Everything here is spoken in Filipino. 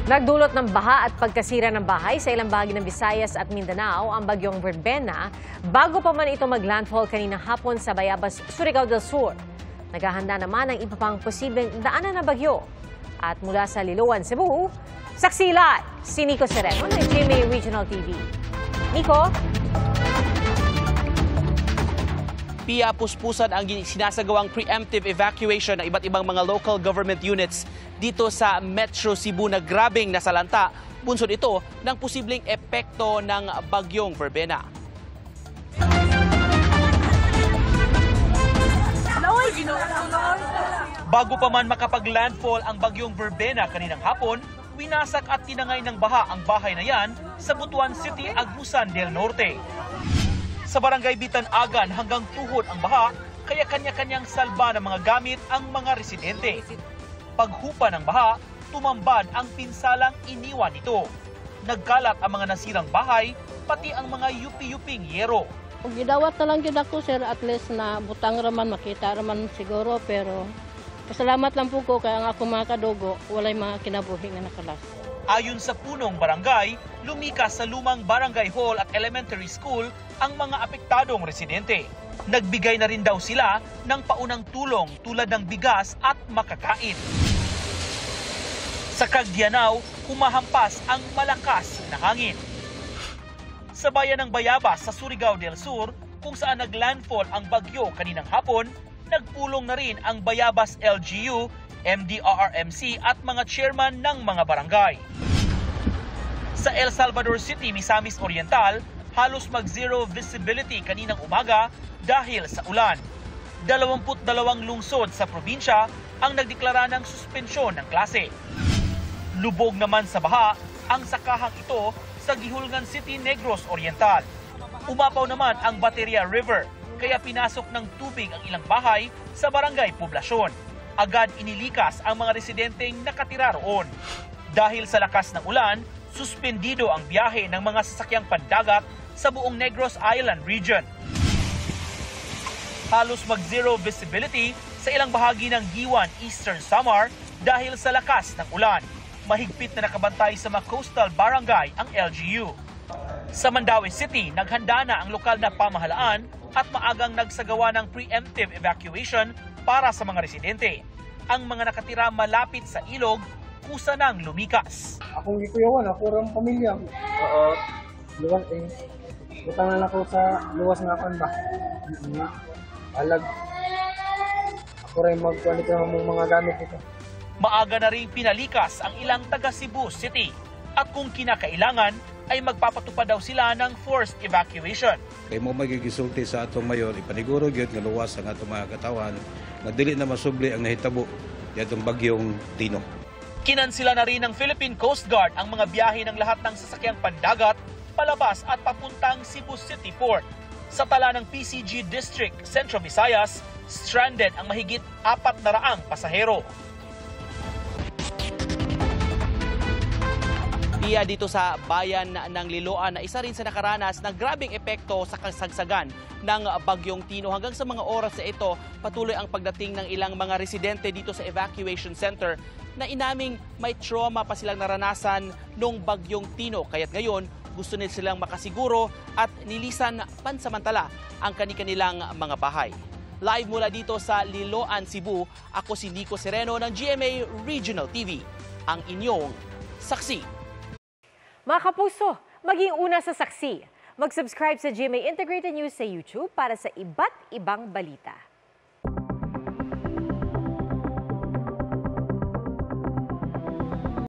Nagdulot ng baha at pagkasira ng bahay sa ilang bahagi ng Visayas at Mindanao ang bagyong Verbena bago pa man ito maglandfall kaninang hapon sa Bayabas, Surigao del Sur. Naghahanda naman ang iba pang posibleng daanan na bagyo. At mula sa Liloan, Cebu, saksi live si Nico Sereno ng GMA Regional TV. Nico? Pia, puspusan ang sinasagawang preemptive evacuation ng iba't ibang mga local government units dito sa Metro Cebu na grabing nasalanta. Bunsod ito ng posibleng epekto ng bagyong Verbena. Bago pa man makapag-landfall ang bagyong Verbena kaninang hapon, winasak at tinangay ng baha ang bahay na yan sa Butuan City, Agusan del Norte. Sa barangay Bitan Agan hanggang tuhod ang baha, kaya kanya-kanyang salba ng mga gamit ang mga residente. Paghupa ng baha, tumambad ang pinsalang iniwan nito. Nagkalat ang mga nasirang bahay, pati ang mga yupi-yuping yero. Kung gidawat na lang yun ako, sir, at least na butang raman, makita raman siguro, pero pasalamat lang po ko kaya ang ako mga kadugo, walay mga kinabuhi nga nakalas. Ayon sa punong barangay, lumikas sa lumang barangay hall at elementary school ang mga apektadong residente. Nagbigay na rin daw sila ng paunang tulong tulad ng bigas at makakain. Sa Cagdianao, humahampas ang malakas na hangin. Sa bayan ng Bayabas sa Surigao del Sur, kung saan naglandfall ang bagyo kaninang hapon, nagpulong na rin ang Bayabas LGU, MDRRMC at mga chairman ng mga barangay. Sa El Salvador City, Misamis Oriental, halos mag-zero visibility kaninang umaga dahil sa ulan. 22 lungsod sa probinsya ang nagdeklara ng suspensyon ng klase. Lubog naman sa baha ang sakahang ito sa Gihulngan City, Negros Oriental. Umapaw naman ang Bateria River, kaya pinasok ng tubig ang ilang bahay sa barangay Poblasyon. Agad inilikas ang mga residenteng nakatira roon. Dahil sa lakas ng ulan, suspendido ang biyahe ng mga sasakyang pandagat sa buong Negros Island region. Halos mag-zero visibility sa ilang bahagi ng Giwan, Eastern Samar dahil sa lakas ng ulan. Mahigpit na nakabantay sa mga coastal barangay ang LGU. Sa Mandaue City, naghanda na ang lokal na pamahalaan at maagang nagsagawa ng preemptive evacuation para sa mga residente. Ang mga nakatira malapit sa ilog, kusa nang lumikas. Akong gikuyawan, ako rin pamilya. Oo. Luwas eh. Butang na ako sa luwas nga kan ba. Alag. Ako rin magkulit ng mga gamit ito. Maaga na rin pinalikas ang ilang taga Cebu City. At kung kinakailangan, ay magpapatupad daw sila ng forced evacuation. Kay mo magigisulti sa atong mayor, ipaniguro gyud nga luwas ang atong mga katawan na dili na masubli ang nahitabo yatong bagyong Tino. Kinansila na rin ng Philippine Coast Guard ang mga biyahe ng lahat ng sasakyang pandagat, palabas at papuntang Cebu City Port. Sa tala ng PCG District, Central Visayas, stranded ang mahigit 400 pasahero. Iya dito sa bayan ng Liloan na isa rin sa nakaranas ng grabing epekto sa kasagsagan ng bagyong Tino. Hanggang sa mga oras na ito, patuloy ang pagdating ng ilang mga residente dito sa evacuation center na inaming may trauma pa silang naranasan nung bagyong Tino. Kaya't ngayon, gusto nila silang makasiguro at nilisan pansamantala ang kanilang mga bahay. Live mula dito sa Liloan, Cebu, ako si Nico Sereno ng GMA Regional TV, ang inyong saksi. Mga kapuso, maging una sa saksi. Mag-subscribe sa GMA Integrated News sa YouTube para sa iba't ibang balita.